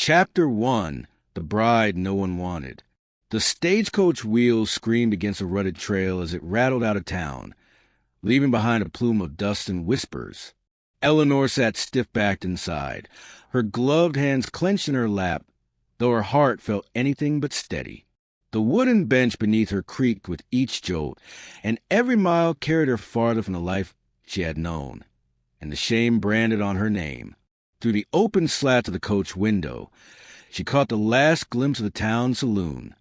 Chapter 1. The Bride No One Wanted. The stagecoach wheels screamed against a rutted trail as it rattled out of town, leaving behind a plume of dust and whispers. Eleanor sat stiff-backed inside, her gloved hands clenched in her lap, though her heart felt anything but steady. The wooden bench beneath her creaked with each jolt, and every mile carried her farther from the life she had known, and the shame branded on her name. Through the open slat of the coach window, she caught the last glimpse of the town saloon.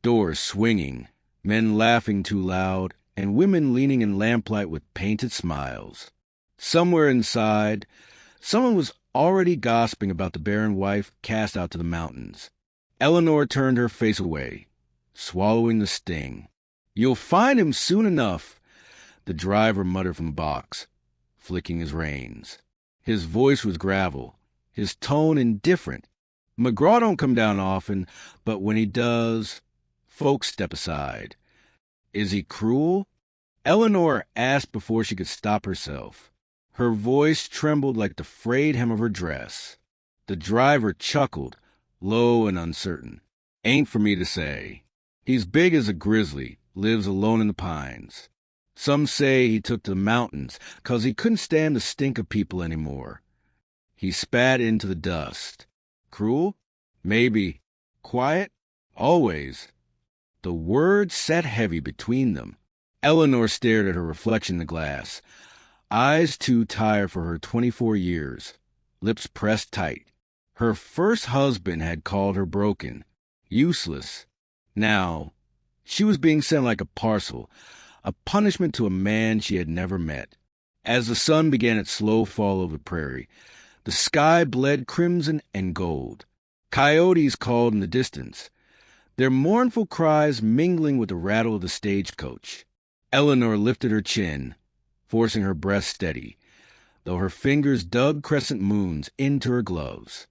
Doors swinging, men laughing too loud, and women leaning in lamplight with painted smiles. Somewhere inside, someone was already gossiping about the barren wife cast out to the mountains. Eleanor turned her face away, swallowing the sting. "You'll find him soon enough," the driver muttered from the box, flicking his reins. His voice was gravel, his tone indifferent. McGraw don't come down often, but when he does, folks step aside. "Is he cruel?" Eleanor asked before she could stop herself. Her voice trembled like the frayed hem of her dress. The driver chuckled, low and uncertain. "Ain't for me to say. He's big as a grizzly, lives alone in the pines. Some say he took to the mountains 'cause he couldn't stand the stink of people anymore. He spat into the dust. Cruel? Maybe. Quiet? Always." The words sat heavy between them. Eleanor stared at her reflection in the glass, eyes too tired for her 24 years, lips pressed tight. Her first husband had called her broken, useless. Now, she was being sent like a parcel, a punishment to a man she had never met. As the sun began its slow fall over the prairie, the sky bled crimson and gold. Coyotes called in the distance, their mournful cries mingling with the rattle of the stagecoach. Eleanor lifted her chin, forcing her breath steady, though her fingers dug crescent moons into her gloves.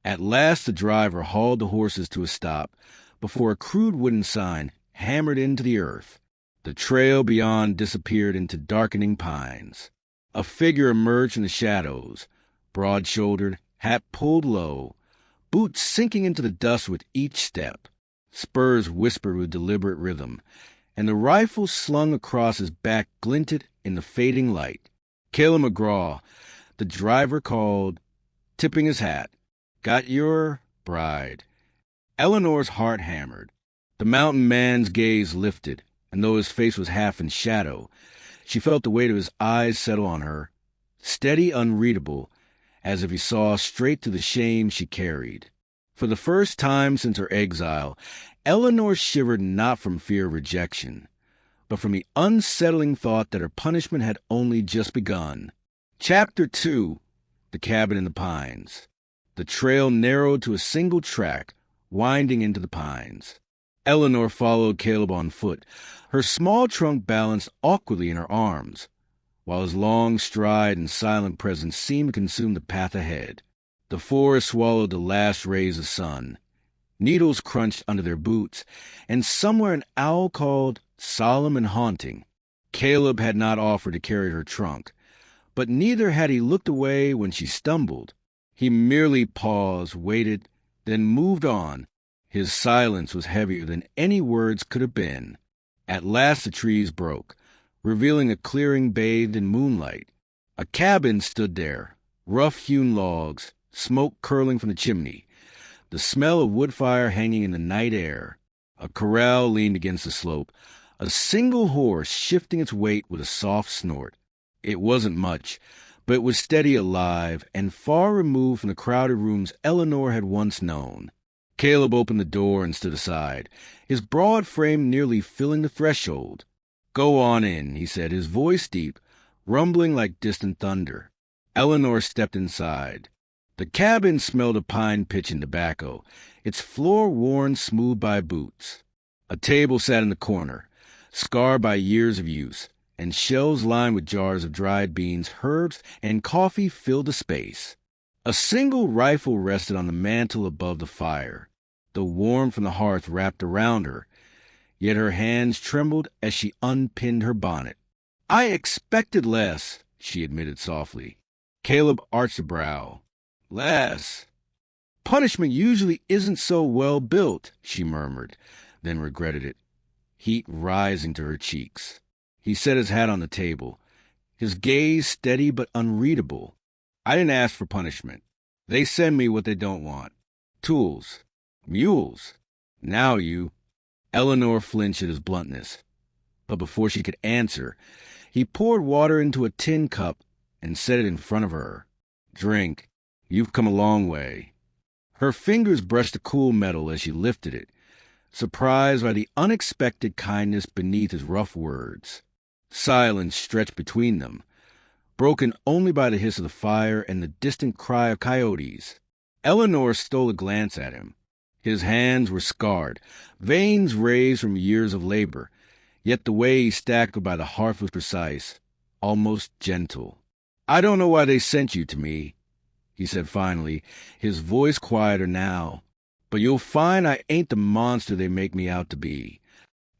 At last the driver hauled the horses to a stop before a crude wooden sign hammered into the earth. The trail beyond disappeared into darkening pines. A figure emerged from the shadows, broad-shouldered, hat pulled low, boots sinking into the dust with each step. Spurs whispered with deliberate rhythm, and the rifle slung across his back glinted in the fading light. "Caleb McGraw," the driver called, tipping his hat. "Got your bride." Eleanor's heart hammered. The mountain man's gaze lifted, and though his face was half in shadow, she felt the weight of his eyes settle on her, steady, unreadable, as if he saw straight through the shame she carried. For the first time since her exile, Eleanor shivered not from fear of rejection, but from the unsettling thought that her punishment had only just begun. Chapter 2. The Cabin in the Pines. The trail narrowed to a single track, winding into the pines. Eleanor followed Caleb on foot, her small trunk balanced awkwardly in her arms, while his long stride and silent presence seemed to consume the path ahead. The forest swallowed the last rays of sun. Needles crunched under their boots, and somewhere an owl called, solemn and haunting. Caleb had not offered to carry her trunk, but neither had he looked away when she stumbled. He merely paused, waited, then moved on. His silence was heavier than any words could have been. At last the trees broke, revealing a clearing bathed in moonlight. A cabin stood there, rough-hewn logs, smoke curling from the chimney, the smell of wood fire hanging in the night air. A corral leaned against the slope, a single horse shifting its weight with a soft snort. It wasn't much, but it was steady, alive, and far removed from the crowded rooms Eleanor had once known. Caleb opened the door and stood aside, his broad frame nearly filling the threshold. "Go on in," he said, his voice deep, rumbling like distant thunder. Eleanor stepped inside. The cabin smelled of pine pitch and tobacco, its floor worn smooth by boots. A table sat in the corner, scarred by years of use, and shelves lined with jars of dried beans, herbs, and coffee filled the space. A single rifle rested on the mantel above the fire. The warmth from the hearth wrapped around her, yet her hands trembled as she unpinned her bonnet. "I expected less," she admitted softly. Caleb arched a brow. "Less? Punishment usually isn't so well built, she murmured, then regretted it, heat rising to her cheeks. He set his hat on the table, his gaze steady but unreadable. I didn't ask for punishment. They send me what they don't want. Tools. Mules. Now you. Eleanor flinched at his bluntness. But before she could answer, he poured water into a tin cup and set it in front of her. Drink. You've come a long way. Her fingers brushed the cool metal as she lifted it, surprised by the unexpected kindness beneath his rough words. Silence stretched between them, broken only by the hiss of the fire and the distant cry of coyotes. Eleanor stole a glance at him. His hands were scarred, veins raised from years of labor, yet the way he stacked by the hearth was precise, almost gentle. I don't know why they sent you to me, he said finally, his voice quieter now. But you'll find I ain't the monster they make me out to be.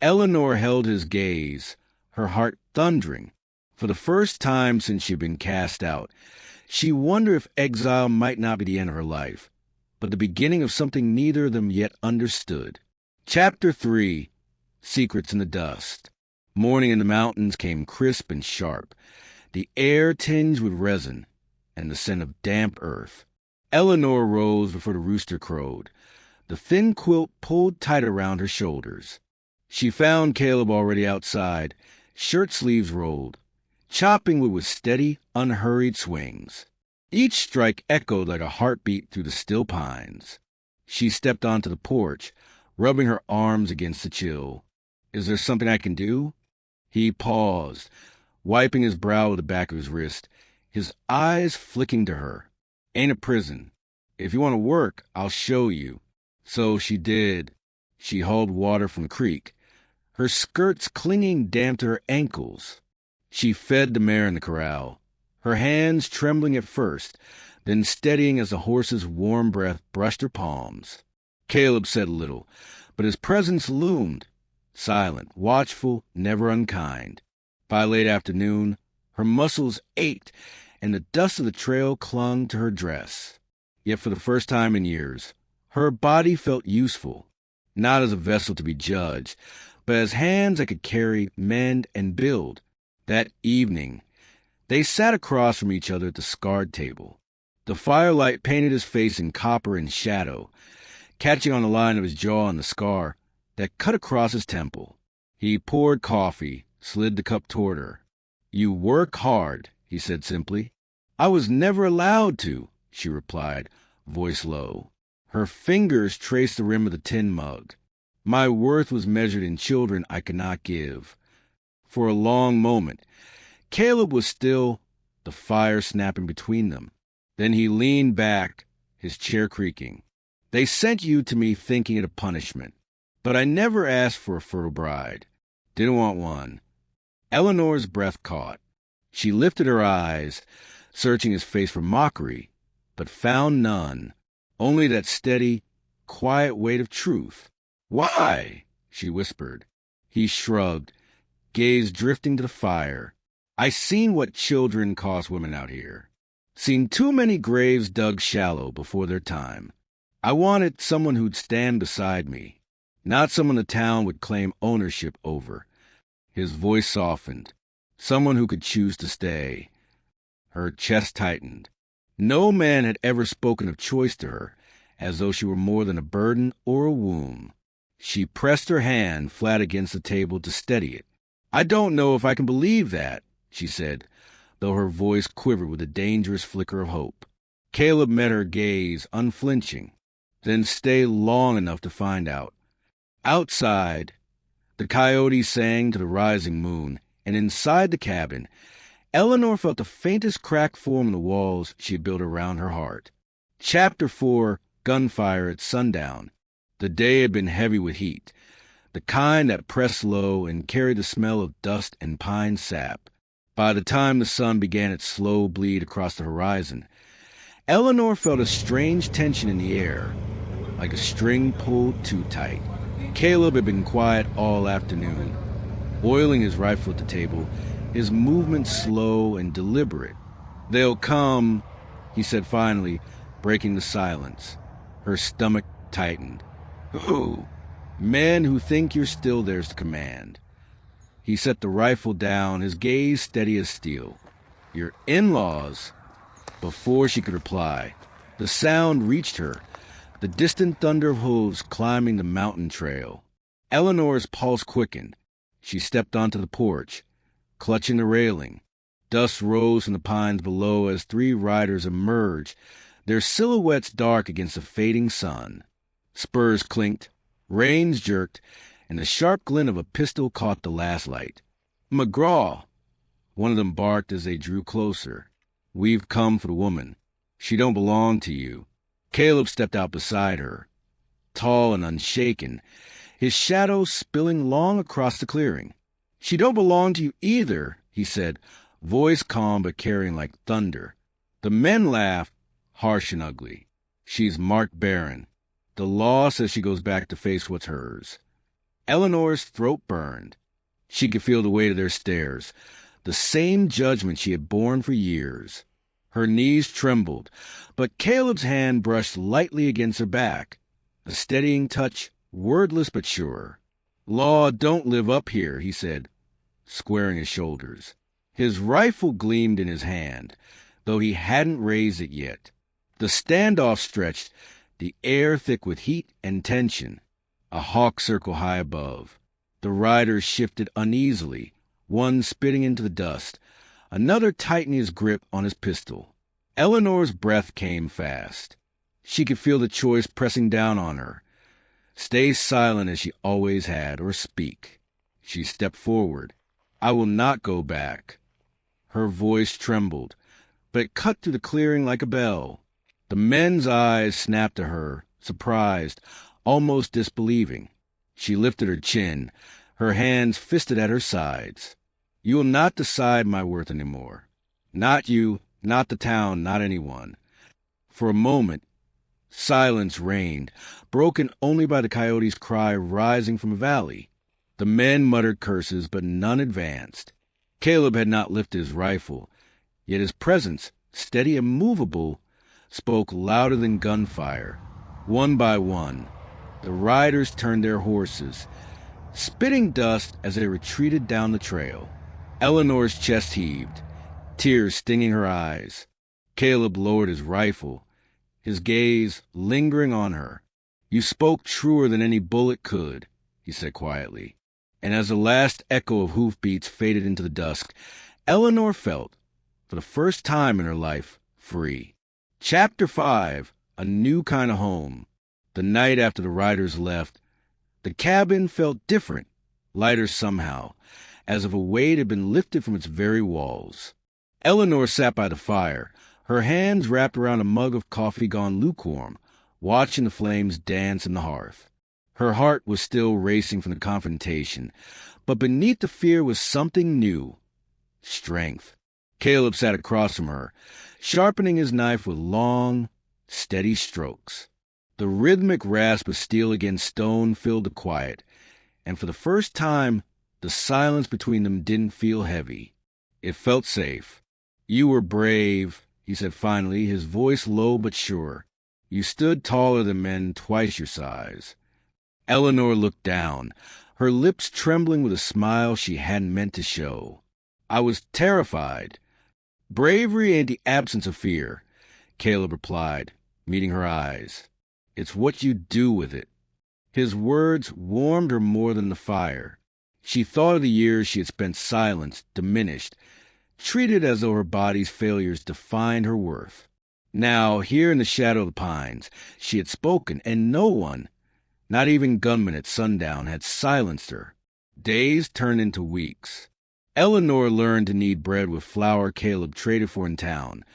Eleanor held his gaze, her heart thundering. For the first time since she'd been cast out, she wondered if exile might not be the end of her life, but the beginning of something neither of them yet understood. Chapter 3. Secrets in the Dust. Morning in the mountains came crisp and sharp, the air tinged with resin, and the scent of damp earth. Eleanor rose before the rooster crowed, the thin quilt pulled tight around her shoulders. She found Caleb already outside, shirt sleeves rolled, chopping wood with steady, unhurried swings. Each strike echoed like a heartbeat through the still pines. She stepped onto the porch, rubbing her arms against the chill. Is there something I can do? He paused, wiping his brow with the back of his wrist, his eyes flicking to her. Ain't a prison. If you want to work, I'll show you. So she did. She hauled water from the creek, her skirts clinging damp to her ankles. She fed the mare in the corral, her hands trembling at first, then steadying as the horse's warm breath brushed her palms. Caleb said little, but his presence loomed, silent, watchful, never unkind. By late afternoon, her muscles ached, and the dust of the trail clung to her dress. Yet for the first time in years, her body felt useful, not as a vessel to be judged, but as hands that could carry, mend, and build. That evening, they sat across from each other at the scarred table. The firelight painted his face in copper and shadow, catching on the line of his jaw and the scar that cut across his temple. He poured coffee, slid the cup toward her. You work hard, he said simply. I was never allowed to, she replied, voice low. Her fingers traced the rim of the tin mug. My worth was measured in children I could not give. For a long moment, Caleb was still, the fire snapping between them. Then he leaned back, his chair creaking. They sent you to me thinking it a punishment, but I never asked for a fertile bride. Didn't want one. Eleanor's breath caught. She lifted her eyes, searching his face for mockery, but found none, only that steady, quiet weight of truth. Why? She whispered. He shrugged, gaze drifting to the fire. I seen what children cost women out here. Seen too many graves dug shallow before their time. I wanted someone who'd stand beside me, not someone the town would claim ownership over. His voice softened. Someone who could choose to stay. Her chest tightened. No man had ever spoken of choice to her, as though she were more than a burden or a womb. She pressed her hand flat against the table to steady it. I don't know if I can believe that, she said, though her voice quivered with a dangerous flicker of hope. Caleb met her gaze, unflinching, then stayed long enough to find out. Outside, the coyotes sang to the rising moon, and inside the cabin, Eleanor felt the faintest crack form in the walls she had built around her heart. Chapter 4. Gunfire at sundown. The day had been heavy with heat, the kind that pressed low and carried the smell of dust and pine sap. By the time the sun began its slow bleed across the horizon, Eleanor felt a strange tension in the air, like a string pulled too tight. Caleb had been quiet all afternoon, oiling his rifle at the table, his movements slow and deliberate. They'll come, he said finally, breaking the silence. Her stomach tightened. Who? Men who think you're still theirs to command. He set the rifle down, his gaze steady as steel. Your in-laws? Before she could reply, the sound reached her, the distant thunder of hooves climbing the mountain trail. Eleanor's pulse quickened. She stepped onto the porch, clutching the railing. Dust rose from the pines below as 3 riders emerged, their silhouettes dark against the fading sun. Spurs clinked, reins jerked, and the sharp glint of a pistol caught the last light. "McGraw!" One of them barked as they drew closer. "We've come for the woman. She don't belong to you." Caleb stepped out beside her, tall and unshaken, his shadow spilling long across the clearing. "She don't belong to you either," he said, voice calm but carrying like thunder. The men laughed, harsh and ugly. "She's marked barren. The law says she goes back to face what's hers." Eleanor's throat burned. She could feel the weight of their stares, the same judgment she had borne for years. Her knees trembled, but Caleb's hand brushed lightly against her back, a steadying touch, wordless but sure. "Law don't live up here," he said, squaring his shoulders. His rifle gleamed in his hand, though he hadn't raised it yet. The standoff stretched, the air thick with heat and tension, a hawk circle high above. The riders shifted uneasily, one spitting into the dust, another tightening his grip on his pistol. Eleanor's breath came fast. She could feel the choice pressing down on her. Stay silent as she always had, or speak. She stepped forward. "I will not go back." Her voice trembled, but it cut through the clearing like a bell. The men's eyes snapped to her, surprised, almost disbelieving. She lifted her chin, her hands fisted at her sides. "You will not decide my worth anymore. Not you, not the town, not anyone." For a moment, silence reigned, broken only by the coyotes' cry rising from a valley. The men muttered curses, but none advanced. Caleb had not lifted his rifle, yet his presence, steady and movable, spoke louder than gunfire. One by one, the riders turned their horses, spitting dust as they retreated down the trail. Eleanor's chest heaved, tears stinging her eyes. Caleb lowered his rifle, his gaze lingering on her. "You spoke truer than any bullet could," he said quietly. And as the last echo of hoofbeats faded into the dusk, Eleanor felt, for the first time in her life, free. Chapter 5, A New Kind of Home. The night after the riders left, the cabin felt different, lighter somehow, as if a weight had been lifted from its very walls. Eleanor sat by the fire, her hands wrapped around a mug of coffee gone lukewarm, watching the flames dance in the hearth. Her heart was still racing from the confrontation, but beneath the fear was something new. Strength. Caleb sat across from her, sharpening his knife with long, steady strokes. The rhythmic rasp of steel against stone filled the quiet, and for the first time, the silence between them didn't feel heavy. It felt safe. "You were brave," he said finally, his voice low but sure. "You stood taller than men twice your size." Eleanor looked down, her lips trembling with a smile she hadn't meant to show. "I was terrified." "Bravery ain't the absence of fear," Caleb replied, meeting her eyes. "It's what you do with it." His words warmed her more than the fire. She thought of the years she had spent silenced, diminished, treated as though her body's failures defined her worth. Now, here in the shadow of the pines, she had spoken, and no one, not even gunmen at sundown, had silenced her. Days turned into weeks. Eleanor learned to knead bread with flour Caleb traded for in town,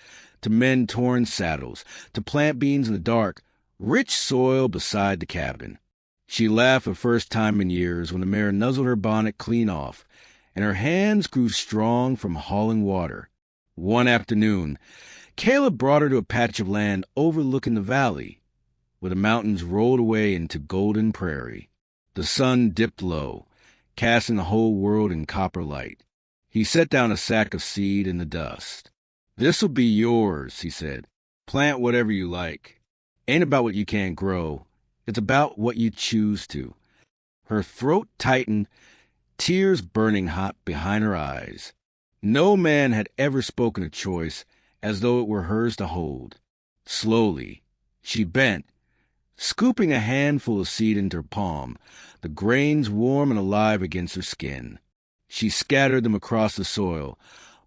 to mend torn saddles, to plant beans in the dark, rich soil beside the cabin. She laughed for the first time in years when the mare nuzzled her bonnet clean off, and her hands grew strong from hauling water. One afternoon, Caleb brought her to a patch of land overlooking the valley, where the mountains rolled away into golden prairie. The sun dipped low, casting the whole world in copper light. He set down a sack of seed in the dust. "This'll be yours," he said. "Plant whatever you like." Ain't about what you can't grow. It's about what you choose to. Her throat tightened, tears burning hot behind her eyes. No man had ever spoken a choice as though it were hers to hold. Slowly, she bent, scooping a handful of seed into her palm, the grains warm and alive against her skin. She scattered them across the soil,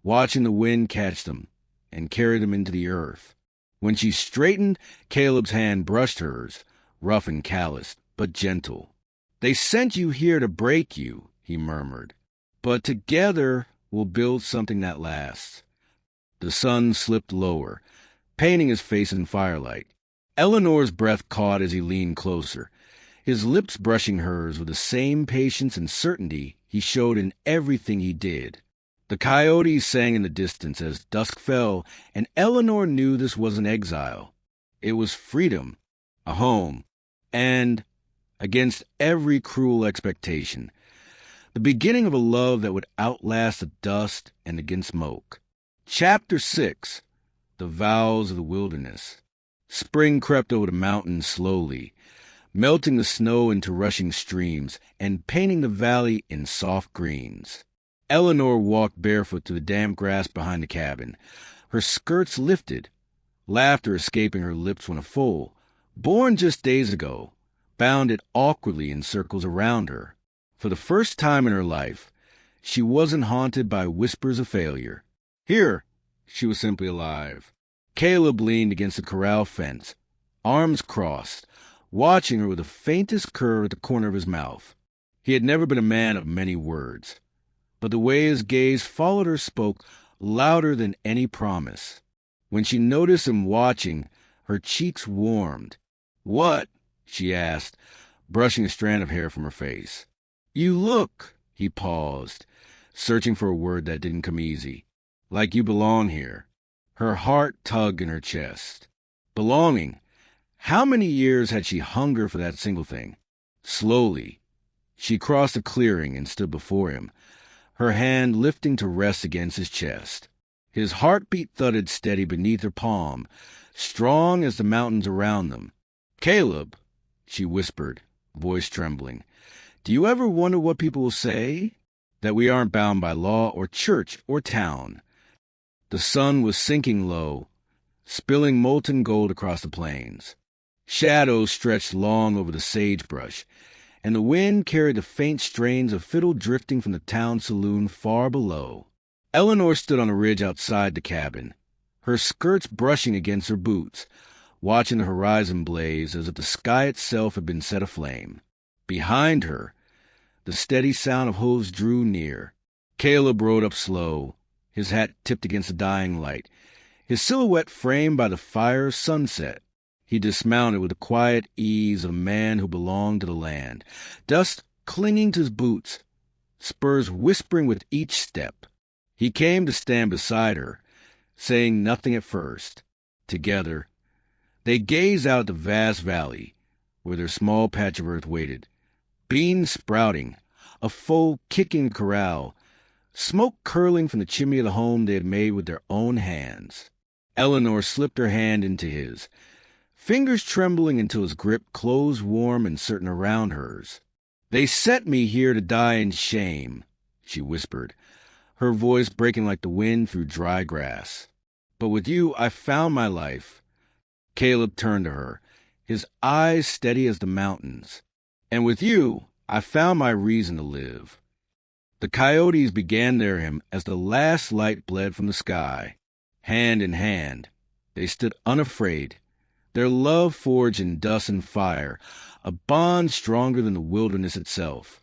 watching the wind catch them and carry them into the earth. When she straightened, Caleb's hand brushed hers, rough and calloused, but gentle. "They sent you here to break you," he murmured. "But together we'll build something that lasts." The sun slipped lower, painting his face in firelight. Eleanor's breath caught as he leaned closer, his lips brushing hers with the same patience and certainty he showed in everything he did. The coyotes sang in the distance as dusk fell, and Eleanor knew this wasn't exile. It was freedom, a home, and, against every cruel expectation, the beginning of a love that would outlast the dust and against smoke. Chapter 6. The Vows of the Wilderness. Spring crept over the mountains slowly, melting the snow into rushing streams and painting the valley in soft greens. Eleanor walked barefoot through the damp grass behind the cabin, her skirts lifted, laughter escaping her lips when a foal, born just days ago, bounded awkwardly in circles around her. For the first time in her life, she wasn't haunted by whispers of failure. Here, she was simply alive. Caleb leaned against the corral fence, arms crossed, watching her with the faintest curve at the corner of his mouth. He had never been a man of many words, but the way his gaze followed her spoke louder than any promise. When she noticed him watching, her cheeks warmed. "What?" she asked, brushing a strand of hair from her face. "You look," he paused, searching for a word that didn't come easy, "like you belong here." Her heart tugged in her chest. Belonging. How many years had she hungered for that single thing? Slowly, she crossed a clearing and stood before him, her hand lifting to rest against his chest. His heartbeat thudded steady beneath her palm, strong as the mountains around them. "Caleb," she whispered, voice trembling, "do you ever wonder what people will say? That we aren't bound by law or church or town." The sun was sinking low, spilling molten gold across the plains. Shadows stretched long over the sagebrush, and the wind carried the faint strains of fiddle drifting from the town saloon far below. Eleanor stood on a ridge outside the cabin, her skirts brushing against her boots, watching the horizon blaze as if the sky itself had been set aflame. Behind her, the steady sound of hooves drew near. Caleb rode up slow, his hat tipped against the dying light, his silhouette framed by the fire's sunset. He dismounted with the quiet ease of a man who belonged to the land, dust clinging to his boots, spurs whispering with each step. He came to stand beside her, saying nothing at first. Together, they gazed out at the vast valley, where their small patch of earth waited, beans sprouting, a foal kicking the corral, smoke curling from the chimney of the home they had made with their own hands. Eleanor slipped her hand into his, fingers trembling until his grip closed warm and certain around hers. "They set me here to die in shame," she whispered, her voice breaking like the wind through dry grass. "But with you, I found my life." Caleb turned to her, his eyes steady as the mountains. "And with you, I found my reason to live." The coyotes began their hymn as the last light bled from the sky. Hand in hand, they stood unafraid, their love forged in dust and fire, a bond stronger than the wilderness itself.